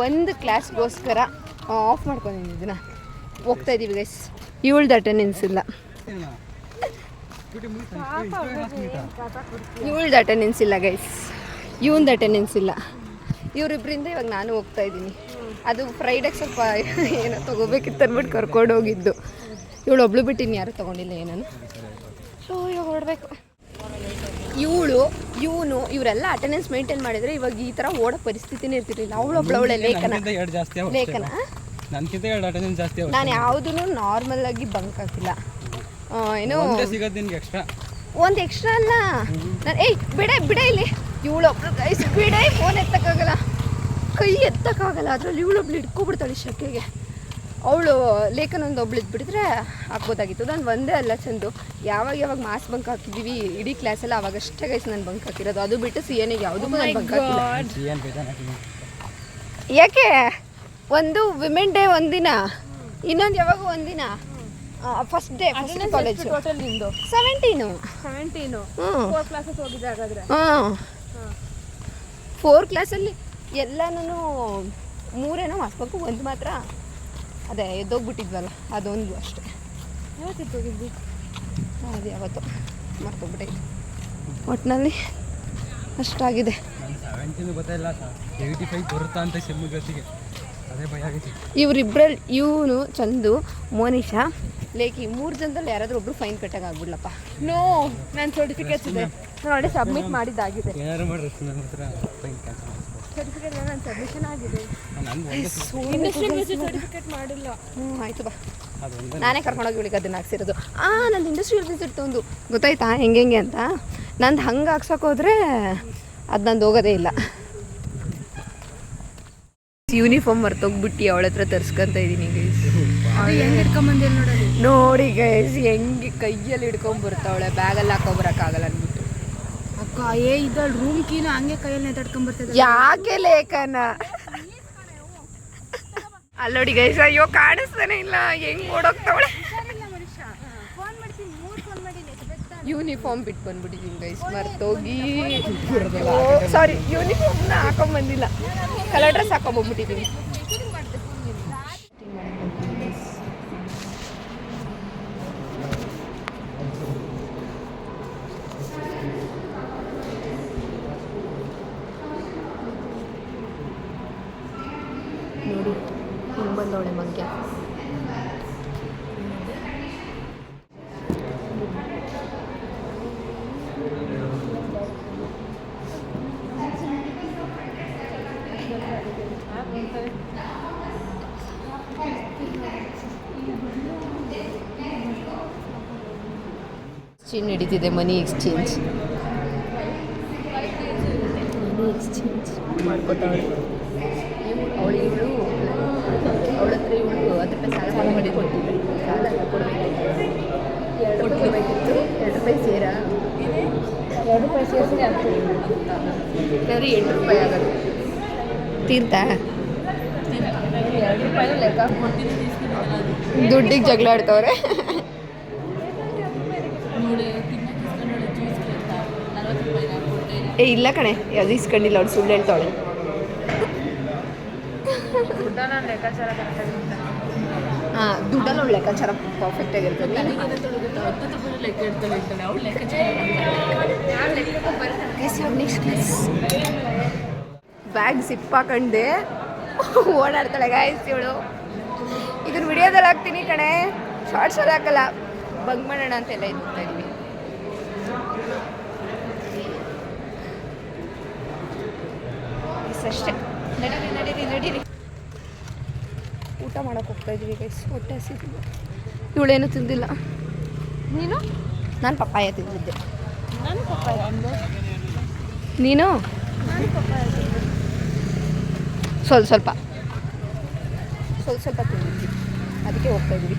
ಒಂದು ಕ್ಲಾಸ್ಗೋಸ್ಕರ ಆಫ್ ಮಾಡ್ಕೊಂಡಿದ್ದೀನಿ ಇದನ್ನ ಹೋಗ್ತಾ ಇದ್ದೀವಿ ಗೈಸ್. ಇವಳ್ದು ಅಟೆಂಡೆನ್ಸ್ ಇಲ್ಲ, ಇವಳ್ದು ಅಟೆಂಡೆನ್ಸ್ ಇಲ್ಲ ಗೈಸ್, ಇವಂದು ಅಟೆಂಡೆನ್ಸ್ ಇಲ್ಲ. ಇವರಿಬ್ಬರಿಂದ ಇವಾಗ ನಾನು ಹೋಗ್ತಾ ಇದ್ದೀನಿ. ಅದು ಫ್ರೈಡೆಗೆ ಸ್ವಲ್ಪ ಏನೋ ತೊಗೋಬೇಕಿತ್ತು ಅಂದ್ಬಿಟ್ಟು ಕರ್ಕೊಂಡು ಹೋಗಿದ್ದು. ಇವಳು ಒಬ್ಳು ಬಿಟ್ಟು ಇನ್ನು ಯಾರು ತೊಗೊಂಡಿಲ್ಲ ಏನನ್ನು. ಸೊ ಇವಾಗ ಹೊರಡಬೇಕು. ಇವನು ಇವರೆಲ್ಲ ಅಟೆಂಡೆನ್ಸ್ ಮೇಂಟೈನ್ ಮಾಡಿದರೆ ಇವಾಗ ಈ ಥರ ಓಡೋ ಪರಿಸ್ಥಿತಿನೇ ಇರ್ತಿರಲಿಲ್ಲ. ಅವಳೆ ಲೇಖನ ನಾನು ಯಾವುದೂ ನಾರ್ಮಲ್ ಆಗಿ ಬಂಕ್ ಹಾಕಿಲ್ಲ. ಏನೋ ಒಂದು ಎಕ್ಸ್ಟ್ರಾ ಅಲ್ಲ ನಾನು ಬಿಡ ಇಲ್ಲಿ. ಇವಳೊಬ್ಳು ಗೈಸ್ ಬಿಡ, ಫೋನ್ ಎತ್ತಕ್ಕಾಗಲ್ಲ, ಕೈ ಎತ್ತಕ್ಕಾಗಲ್ಲ. ಅದರಲ್ಲಿ ಇವಳೊಬ್ಳು ಇಟ್ಕೊಬಿಡ್ತಾಳೆ ಶಕೆಗೆ. ಅವಳು ಲೇಖನ ಒಬ್ಳು ಇದ್ಬಿಟ್ಟಿದ್ರೆ ಹಾಕ್ಬೋದಾಗಿತ್ತು. ನಾನು ಒಂದೇ ಅಲ್ಲ ಚಂದು, ಯಾವಾಗ ಮಾಸ್ ಬಂಕ್ ಹಾಕಿದ್ದೀವಿ ಇಡೀ ಕ್ಲಾಸೆಲ್ಲ ಅವಾಗಷ್ಟೇ ಗೈಸ್ ನಾನು ಬಂಕ್ ಹಾಕಿರೋದು. ಅದು ಬಿಟ್ಟು CNಗೆ ಯಾವುದಕ್ಕೂ ನಾನು ಬಂಕ್ ಹಾಕಿಲ್ಲ. ಯಾಕೆ ಒಂದು ವಿಮೆನ್ ಡೇ ಒಂದಿನ, ಇನ್ನೊಂದು ಯಾವಾಗ ಒಂದಿನ, first day first college. Total ನಿಂದು 17 4 ಕ್ಲಾಸಸ್ ಹೋಗಿದ್ದೆ ಹಾಗಾದ್ರೆ. 4 ಕ್ಲಾಸಲ್ಲಿ ಎಲ್ಲನೂ 3 ಮಾಸ್ಬೇಕು, ಒಂದು ಮಾತ್ರ ಅದೇ ಎದ್ದೋಗ್ಬಿಟ್ಟಿದ್ವಲ್ಲ ಅದೊಂದು ಅಷ್ಟೇ. ಯಾವತ್ತಿತ್ತು ಹೋಗಿದ್ವಿ? ಅದು ಯಾವತ್ತು ಮರ್ತೋಗ್ಬಿಟ್ಟೆ. ಒಟ್ಟಿನಲ್ಲಿ ಅಷ್ಟಾಗಿದೆ. ಇವರಿಬ್ಬರಲ್ಲಿ ಇವನು ಚಂದು ಮೋನಿಶಾ ಲೇಖಿ 3 ಜನದಲ್ಲಿ ಯಾರಾದರೂ ಒಬ್ರು ಫೈನ್ ಕಟ್ಟಾಗ ಆಗ್ಬಿಡ್ಲಪ್ಪ. ನೋ, ನನ್ನ ಸರ್ಟಿಫಿಕೇಟ್ಸ್ ಇದೆ, ನಾನು ಆಲ್ರೆಡಿ ಸಬ್ಮಿಟ್ ಮಾಡಿದ್ದಾಗಿದೆ. ಸರ್ಟಿಫಿಕೇಟ್ ನನ್ನ ಸಬ್ಮಿಷನ್ ಆಗಿದೆ, ಸರ್ಟಿಫಿಕೇಟ್ ಮಾಡಿಲ್ಲ. ಆಯಿತು ಬಾ, ನಾನೇ ಕರ್ಕೊಂಡೋಗಿ ಇವಳಿಗೆ ಅದನ್ನು ಹಾಕ್ಸಿರೋದು. ನಂದು ಇಂಡಸ್ಟ್ರಿಯಲ್ ವಿಸಿಟ್ ಒಂದು ಗೊತ್ತಾಯ್ತಾ ಹೆಂಗೆ ಅಂತ. ನಂದು ಹಂಗೆ ಹಾಕ್ಸೋಕೋದ್ರೆ ಅದು ನಂದು ಹೋಗೋದೇ ಇಲ್ಲ. ಯೂನಿಫಾರ್ಮ್ ಮರ್ತೋಗ್ಬಿಟ್ಟು ಅವಳ ಹತ್ರ ತರ್ಸ್ಕೊಂತ ಇದ್ದೀನಿ ಗೈಸ್. ನೋಡಿ ಗೈಸ್ ಹೆಂಗೆ ಕೈಯಲ್ಲಿ ಹಿಡ್ಕೊಂಬರ್ತಾವಳೆ, ಬ್ಯಾಗಲ್ಲಿ ಹಾಕೊಂಬರಕ್ಕಾಗಲ್ಲ ಅಂದ್ಬಿಟ್ಟು. ಅಕ್ಕ ಇದಳು ರೂಮ್ ಕೀನ ಹಂಗೆ ಕೈಯಲ್ಲಿ ನೆತಾಡ್ಕೊಂಬರ್ತದೆ. ಯಾಕೆ ಲೇಖನ ಅಲ್ಲೋಡಿ ಗೈಸ್, ಅಯ್ಯೋ ಕಾಣಿಸ್ತಾನೆ ಇಲ್ಲ, ಹೆಂಗ್ ಓಡೋಗ್ತಾವಳೆ. ಯೂನಿಫಾರ್ಮ್ ಬಿಟ್ಟು ಬಂದ್ಬಿಟ್ಟಿದ್ದೀನಿ ಗೈಸ್, ಮರ್ತೋಗಿ. ಸಾರಿ, ಯೂನಿಫಾರ್ಮ್ನ ಹಾಕೊಂಬಂದಿಲ್ಲ, ಕಲರ್ ಡ್ರೆಸ್ ಹಾಕೊಂಬಂದ್ಬಿಟ್ಟಿದ್ದೀನಿ. ನೋಡಿ ಹಿಂಗೆ ಬಂದವಳೆ ಮಂಗ್ಯ. ನಡೀತಿದೆ ಮನಿ ಎಕ್ಸ್ಚೇಂಜ್ ಮಾಡ್ಕೊತಾವಳೆ. ಅವಳು ಅವಳ ಹತ್ರ ಇವಳು 10 ರೂಪಾಯಿ ಸಾಲ ಮಾಡಿ ಕೊಟ್ಟಿದ್ದೆ. ಸಾಲ ಕೊಡಬೇಕಿತ್ತು, 2 ಕೊಡಬೇಕಿತ್ತು. 2 ರೂಪಾಯಿ ಸೇರ 2 ರೂಪಾಯಿ ಸೇರಿಸಿ ಆಗ್ತದೆ, ಸರಿ 8 ರೂಪಾಯಿ ಆಗೋದು. ತೀರ್ತಾ 2 ರೂಪಾಯಿ ಲೆಕ್ಕ ದುಡ್ಡಿಗೆ ಜಗಳ ಆಡ್ತವ್ರೆ. ಇಲ್ಲ ಕಣೆ, ಯಾವ್ದು ಇಸ್ಕೊಂಡಿಲ್ಲ, ಅವ್ಳು ಸುಳ್ಳು ಹೇಳ್ತಾವಳೆ. ದುಡ್ಡಲ್ಲಿ ಅವಳು ಲೆಕ್ಕಾಚಾರ ಪರ್ಫೆಕ್ಟ್ ಆಗಿರ್ತದೆ. ಬ್ಯಾಗ್ ಸಿಪ್ ಹಾಕೊಂಡೆ ಓಡಾಡ್ತಾಳೆ ಗಾಯ್ಸ್ ಇವಳು. ಇದನ್ನ ವಿಡಿಯೋದಲ್ಲಿ ಹಾಕ್ತೀನಿ ಕಣೆ, ಶಾರ್ಟ್ಸಲ್ಲಿ ಹಾಕಲ್ಲ. ಬಂಗ್ ಮಾಡೋಣ ಅಂತೆಲ್ಲ ಇದು ಹೋಗ್ತಾ ಇದೀವಿ. ಅಷ್ಟೇ, ನಡೀರಿ. ಊಟ ಮಾಡೋಕೆ ಹೋಗ್ತಾ ಇದೀವಿ ಗೈಸ್. ಹೊಟ್ಟೆ ಹಸಿದಿಲ್ಲ, ಇವಳೇನು ತಿಂದಿಲ್ಲ. ನೀನು? ನಾನು ಪಪ್ಪಾಯ ತಿಂದಿದ್ದೆ. ನಾನು ಪಪ್ಪಾಯ ತಿಂದೆ. ನೀನು? ನಾನು ಪಪ್ಪಾಯ ತಿಂದೆ. ಸ್ವಲ್ಪ ತಿಂದಿದ್ವಿ, ಅದಕ್ಕೆ ಹೋಗ್ತಾ ಇದೀವಿ.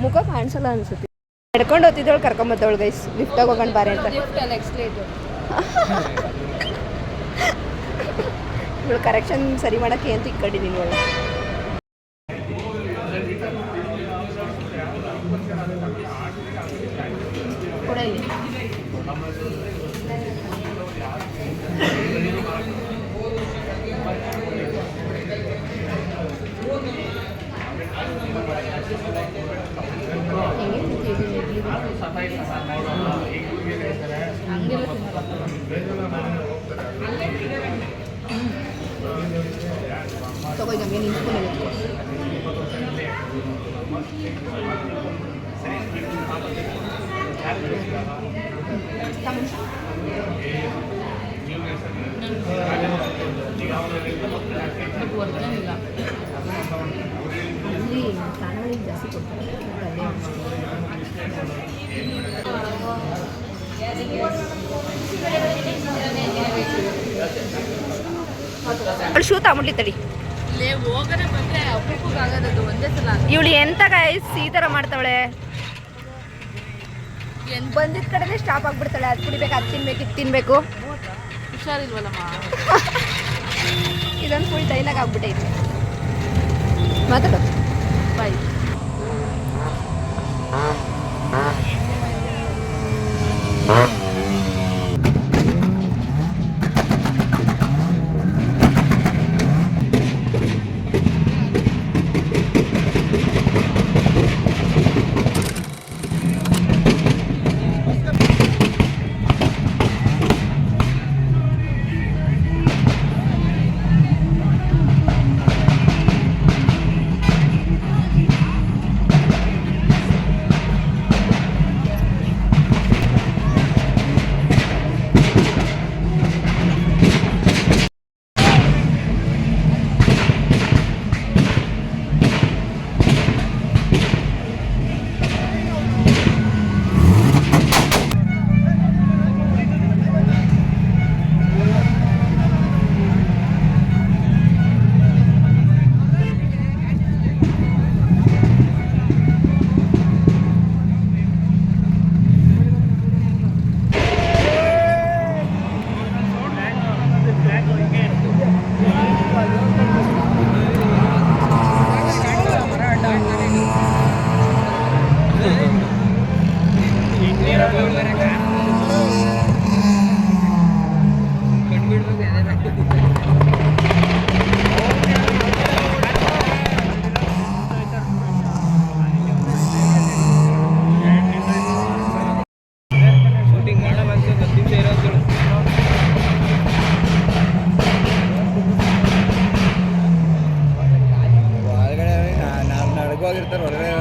ಮುಖ ಕಾಣಿಸಲ್ಲ ಅನ್ಸುತ್ತೆ. ಎಡ್ಕೊಂಡು ಹೋಗ್ತಿದ್ದವಳು ಕರ್ಕೊಂಬತ್ತವಳು ಗೈಸ್, ಲಿಫ್ಟಾಗಿ ಹೋಗೋಣ ಬಾರೆ ಅಂತ. ಇವಳು ಕರೆಕ್ಷನ್ ಸರಿ ಮಾಡೋಕ್ಕೆ ಅಂತ ಇಟ್ಕೊಂಡಿದ್ದೀನಿ. ಇವಳು ಕೊಡಲಿ ತಗೋ ನಮಗೆ ನಿಂತ್ಕೊಂಡಿದೆ ಅಲ್ಲಿ ಖಾನಾವಳಿಗೆ ಜಾಸ್ತಿ ಕೊಡ್ತಾರೆ ಅವಳು ಶೂ ತಗೊಂಡ್ಲಿ ತಡಿ ಇವಳು ಎಂತ ಗೈಸ್ ಈ ಥರ ಮಾಡ್ತಾವಳೆ ಬಂದಿದ್ದ ಕಡೆನೇ ಸ್ಟಾಪ್ ಆಗ್ಬಿಡ್ತಾಳೆ ಅದು ಕುಡಿಬೇಕು ಅದು ತಿನ್ಬೇಕು ಇದು ತಿನ್ಬೇಕು ಹುಷಾರಿಲ್ವಲ್ಲಮ್ಮ ಇದೊಂದು ಫುಲ್ ಡೈಲಾಗ್ ಆಗ್ಬಿಟ್ಟೈತೆ ಮಾತಾಡೋ ಬಾಯ್ ಹೊರಗಡೆ ನಡ್ಕೋಗಿರ್ತಾರೆ ಹೊರಗಡೆ